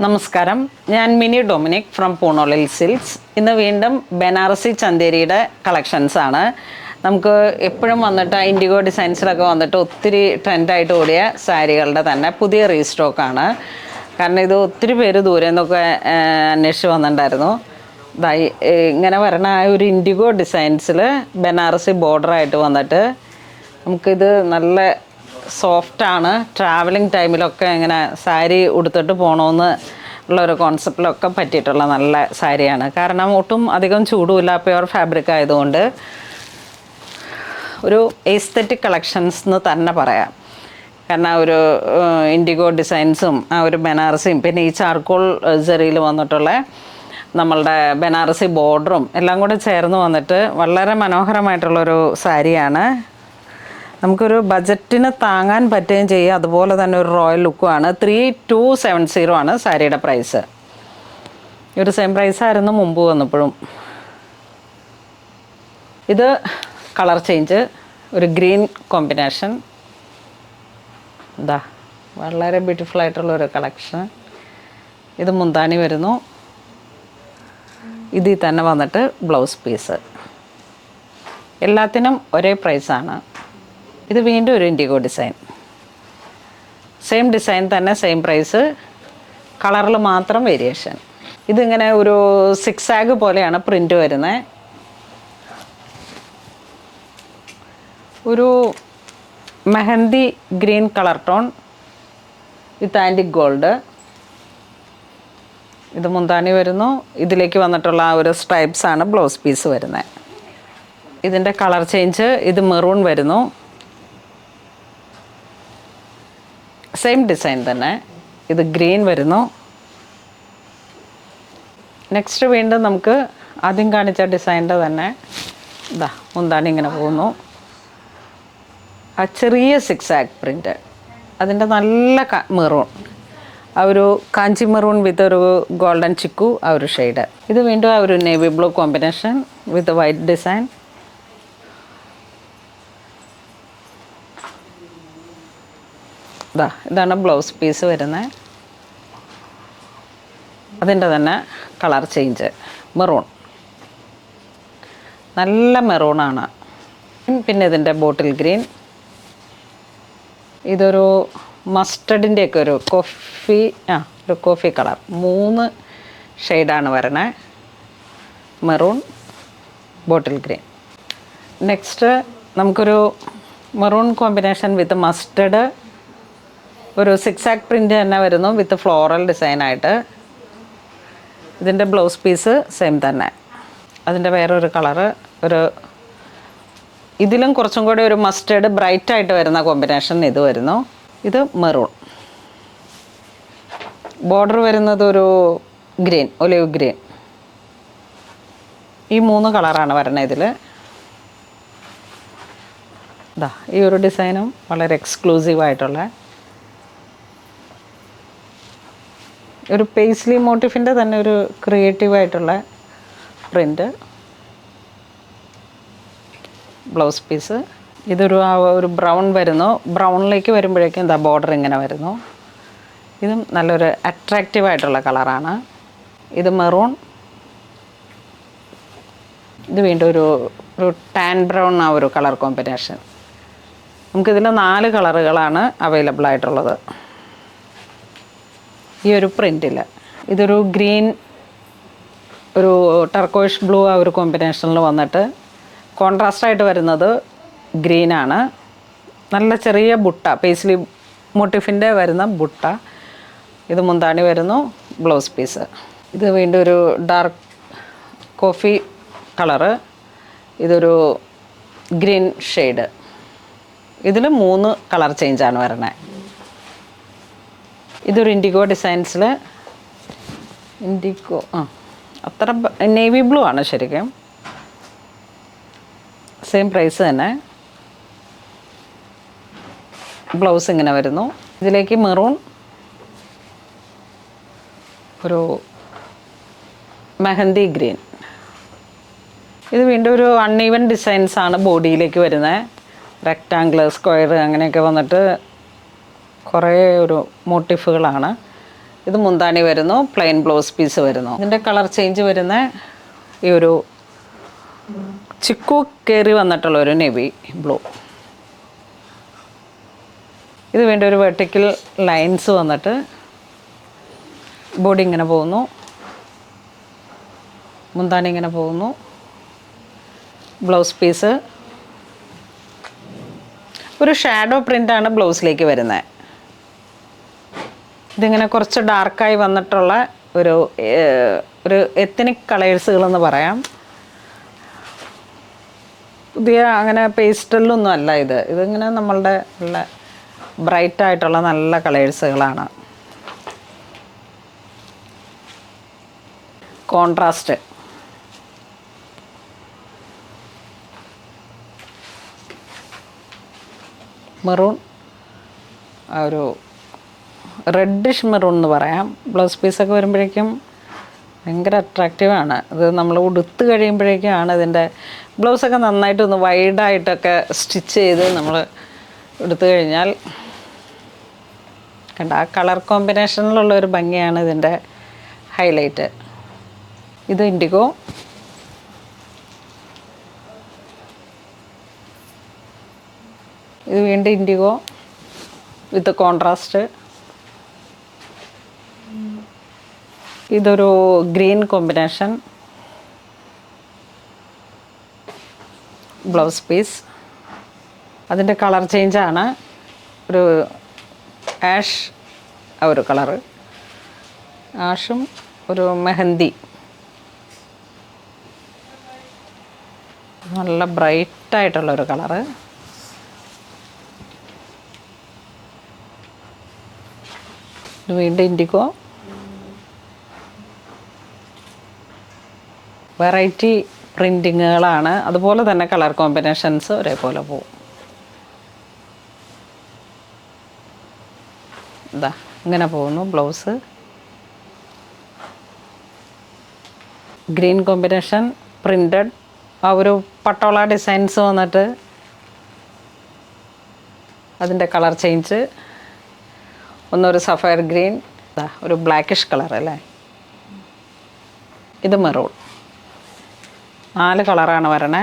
നമസ്കാരം, ഞാൻ mini Dominic from പൂണോളിൽ silks. ഇന്ന് വീണ്ടും ബനാറസി ചന്തേരിയുടെ കളക്ഷൻസ് ആണ്. നമുക്ക് എപ്പോഴും വന്നിട്ട് ഇൻഡിഗോ ഡിസൈൻസിലൊക്കെ വന്നിട്ട് ഒത്തിരി ട്രെൻഡായിട്ട് ഓടിയ സാരികളുടെ തന്നെ പുതിയ റീസ്റ്റോക്കാണ്. കാരണം ഇത് ഒത്തിരി പേര് ദൂരെ നിന്നൊക്കെ അന്വേഷിച്ച് വന്നിട്ടുണ്ടായിരുന്നു. ഇങ്ങനെ വരണ ആ ഒരു ഇൻഡിഗോ ഡിസൈൻസിൽ ബനാറസി ബോർഡറായിട്ട് വന്നിട്ട് നമുക്കിത് നല്ല സോഫ്റ്റാണ്. ട്രാവലിംഗ് ടൈമിലൊക്കെ ഇങ്ങനെ സാരി ഉടുത്തിട്ട് പോകണമെന്ന് ഉള്ളൊരു കോൺസെപ്റ്റിലൊക്കെ പറ്റിയിട്ടുള്ള നല്ല സാരിയാണ്. കാരണം ഒട്ടും അധികം ചൂടുമില്ല, പ്യുവർ ഫാബ്രിക് ആയതുകൊണ്ട് ഒരു എസ്തെറ്റിക് കളക്ഷൻസ് എന്ന് തന്നെ പറയാം. കാരണം ആ ഒരു ഇൻഡിഗോ ഡിസൈൻസും ആ ഒരു ബനാറസിയും പിന്നെ ഈ ചാർക്കോൾ ജെറിയിൽ വന്നിട്ടുള്ള നമ്മളുടെ ബനാറസി ബോർഡറും എല്ലാം കൂടെ ചേർന്ന് വന്നിട്ട് വളരെ മനോഹരമായിട്ടുള്ളൊരു സാരിയാണ്. നമുക്കൊരു ബജറ്റിന് താങ്ങാൻ പറ്റുകയും ചെയ്യും. അതുപോലെ തന്നെ ഒരു റോയൽ ലുക്കുമാണ്. 3270 ആണ് സാരിയുടെ പ്രൈസ്. ഈ ഒരു സെയിം പ്രൈസായിരുന്നു മുമ്പ് വന്നപ്പോഴും. ഇത് കളർ ചേഞ്ച്, ഒരു ഗ്രീൻ കോമ്പിനേഷൻ. ഇതാ വളരെ ബ്യൂട്ടിഫുൾ ആയിട്ടുള്ളൊരു കളക്ഷൻ. ഇത് മുന്താണി വരുന്നു. ഇതിൽ തന്നെ വന്നിട്ട് ബ്ലൗസ് പീസ്. എല്ലാത്തിനും ഒരേ പ്രൈസാണ്. ഇത് വീണ്ടും ഒരു ഇൻഡിഗോ ഡിസൈൻ, സെയിം ഡിസൈൻ തന്നെ, സെയിം പ്രൈസ്, കളറിൽ മാത്രം വേരിയേഷൻ. ഇതിങ്ങനെ ഒരു സിക്സാഗ് പോലെയാണ് പ്രിൻ്റ് വരുന്നത്. ഒരു മെഹന്തി ഗ്രീൻ കളർ ടോൺ വിത്ത് ആൻറ്റിക് ഗോൾഡ്. ഇത് മുന്താണി വരുന്നു. ഇതിലേക്ക് വന്നിട്ടുള്ള ആ ഒരു സ്ട്രൈപ്സാണ് ബ്ലൗസ് പീസ് വരുന്നത്. ഇതിൻ്റെ കളർ ചേഞ്ച്, ഇത് മെറൂൺ വരുന്നു. സെയിം ഡിസൈൻ തന്നെ. ഇത് ഗ്രീൻ വരുന്നു. നെക്സ്റ്റ് വീണ്ടും നമുക്ക് ആദ്യം കാണിച്ച ഡിസൈൻ്റെ തന്നെ ഇതാ മുന്താണി ഇങ്ങനെ പോകുന്നു. ആ ചെറിയ സിക്സാഗ് പ്രിൻ്റ്, അതിൻ്റെ നല്ല മെറൂൺ, ആ ഒരു കാഞ്ചി മെറൂൺ വിത്ത് ഒരു ഗോൾഡൻ ചിക്കു, ആ ഒരു ഷെയ്ഡ്. ഇത് വീണ്ടും ആ ഒരു navy blue combination with white design. ഇതാണ് ബ്ലൗസ് പീസ് വരുന്നത്. അതിൻ്റെ തന്നെ കളർ ചേഞ്ച്, മെറൂൺ, നല്ല മെറൂണാണ്. പിന്നെ ഇതിൻ്റെ ബോട്ടിൽ ഗ്രീൻ. ഇതൊരു മസ്റ്റർഡിൻ്റെയൊക്കെ ഒരു കോഫി കളർ. 3 ഷെയ്ഡാണ് വരണേ. Maroon, bottle green. നെക്സ്റ്റ് നമുക്കൊരു മെറൂൺ കോമ്പിനേഷൻ വിത്ത് മസ്റ്റർഡ്, ഒരു സിക്സാഗ് പ്രിൻ്റ് തന്നെ വരുന്നു വിത്ത് ഫ്ലോറൽ ഡിസൈനായിട്ട്. ഇതിൻ്റെ ബ്ലൗസ് പീസ് സെയിം തന്നെ. അതിൻ്റെ വേറൊരു കളറ്, ഒരു ഇതിലും കുറച്ചും കൂടി ഒരു മസ്റ്റേർഡ് ബ്രൈറ്റായിട്ട് വരുന്ന കോമ്പിനേഷൻ ഇത് വരുന്നു. ഇത് മെറൂൺ. ബോർഡർ വരുന്നത് ഒരു ഗ്രീൻ, ഒലിവ് ഗ്രീൻ. ഈ 3 കളറാണ് വരുന്നത് ഇതിൽ. ഈ ഒരു ഡിസൈനും വളരെ എക്സ്ക്ലൂസീവായിട്ടുള്ള ഒരു പേസ്ലി മോട്ടീഫിൻ്റെ തന്നെ ഒരു ക്രിയേറ്റീവായിട്ടുള്ള പ്രിൻ്റ്. Blouse piece. ഇതൊരു ഒരു ബ്രൗൺ വരുന്നു. ബ്രൗണിലേക്ക് വരുമ്പോഴേക്കും ബോർഡർ ഇങ്ങനെ വരുന്നു. ഇതും നല്ലൊരു അട്രാക്റ്റീവായിട്ടുള്ള കളറാണ്. ഇത് മെറൂൺ. ഇത് വീണ്ടും ഒരു ടാൻ ബ്രൗൺ, ആ ഒരു കളർ കോമ്പിനേഷൻ. നമുക്കിതിൽ 4 കളറുകളാണ് അവൈലബിൾ ആയിട്ടുള്ളത് ഈ ഒരു പ്രിൻറ്റിൽ. ഇതൊരു ഗ്രീൻ, ഒരു ടർക്കോയിഷ് ബ്ലൂ, ആ ഒരു കോമ്പിനേഷനിൽ വന്നിട്ട് കോൺട്രാസ്റ്റായിട്ട് വരുന്നത് ഗ്രീനാണ്. നല്ല ചെറിയ ബുട്ട, പേസ്ലി മോട്ടിഫിൻ്റെ വരുന്ന ബുട്ട. ഇത് മുന്താണി വരുന്നു, ബ്ലൗസ് പീസ്. ഇത് വീണ്ടും ഒരു ഡാർക്ക് കോഫി കളറ്. ഇതൊരു ഗ്രീൻ ഷെയ്ഡ്. ഇതിൽ 3 കളർ ചേഞ്ചാണ് വരണത്. ഇതൊരു ഇൻഡിഗോ ഡിസൈൻസിൽ, ഇൻഡിഗോ അത്ര നേവി ബ്ലൂ ആണ് ശരിക്കും. സെയിം പ്രൈസ് തന്നെ. ബ്ലൗസ് ഇങ്ങനെ വരുന്നു. ഇതിലേക്ക് മെറൂൺ, ഒരു മെഹന്തി ഗ്രീൻ. ഇത് വീണ്ടും ഒരു അൺഈവൻ ഡിസൈൻസാണ് ബോഡിയിലേക്ക് വരുന്നത്. റെക്റ്റാങ്കിൾ, സ്ക്വയർ അങ്ങനെയൊക്കെ വന്നിട്ട് കുറേ ഒരു മോട്ടിഫുകളാണ്. ഇത് മുന്താണി വരുന്നു, പ്ലെയിൻ ബ്ലൗസ് പീസ് വരുന്നു. ഇതിൻ്റെ കളർ ചേഞ്ച് വരുന്ന ഈ ഒരു ചിക്കു കയറി വന്നിട്ടുള്ള ഒരു നേവി ബ്ലൂ. ഇത് വേണ്ട ഒരു വെർട്ടിക്കൽ ലൈൻസ് വന്നിട്ട് ബോഡി ഇങ്ങനെ പോകുന്നു, മുന്താണി ഇങ്ങനെ പോകുന്നു, ബ്ലൗസ് പീസ് ഒരു ഷാഡോ പ്രിൻ്റാണ് ബ്ലൗസിലേക്ക് വരുന്നത്. ഇതിങ്ങനെ കുറച്ച് ഡാർക്കായി വന്നിട്ടുള്ള ഒരു എത്നിക് കളേഴ്സുകളെന്ന് പറയാം. പുതിയ അങ്ങനെ പേസ്റ്റലൊന്നും അല്ല ഇതിങ്ങനെ നമ്മളുടെ നല്ല ബ്രൈറ്റായിട്ടുള്ള നല്ല കളേഴ്സുകളാണ്. കോൺട്രാസ്റ്റ് മെറൂൺ, ഒരു റെഡിഷ് മെറൂൺ എന്ന് പറയാം. ബ്ലൗസ് പീസൊക്കെ വരുമ്പോഴേക്കും ഭയങ്കര അട്രാക്റ്റീവാണ്. ഇത് നമ്മൾ ഉടുത്ത് കഴിയുമ്പോഴേക്കാണ് ഇതിൻ്റെ ബ്ലൗസൊക്കെ നന്നായിട്ടൊന്ന് വൈഡായിട്ടൊക്കെ സ്റ്റിച്ച് ചെയ്ത് നമ്മൾ എടുത്തു കഴിഞ്ഞാൽ കണ്ട ആ കളർ കോമ്പിനേഷനിലുള്ള ഒരു ഭംഗിയാണ് ഇതിൻ്റെ ഹൈലൈറ്റ്. ഇത് ഇൻഡിഗോ, ഇത് വീണ്ടും ഇൻഡിഗോ വിത്ത് കോൺട്രാസ്റ്റ്. ഇതൊരു ഗ്രീൻ കോമ്പിനേഷൻ ബ്ലൗസ് പീസ്. അതിൻ്റെ കളർ ചേഞ്ചാണ് ഒരു ആഷ്, ഒരു കളറ് ആഷും ഒരു മെഹന്തി, നല്ല ബ്രൈറ്റായിട്ടുള്ളൊരു കളറ്. ഇത് വീണ്ടും ഇൻഡിഗോ. വെറൈറ്റി പ്രിൻറ്റിങ്ങുകളാണ്, അതുപോലെ തന്നെ കളർ കോമ്പിനേഷൻസ് ഒരേപോലെ പോവും. ഇതാ ഇങ്ങനെ പോകുന്നു ബ്ലൗസ്. ഗ്രീൻ കോമ്പിനേഷൻ പ്രിൻറ്റഡ്, ആ ഒരു പട്ടോള ഡിസൈൻസ് വന്നിട്ട് അതിൻ്റെ കളർ ചേഞ്ച്. ഒന്നൊരു സഫയർ ഗ്രീൻ, ഒരു ബ്ലാക്കിഷ് കളർ അല്ലേ. ഇത് മെറൂൺ. 4 കളറാണ് വരണേ.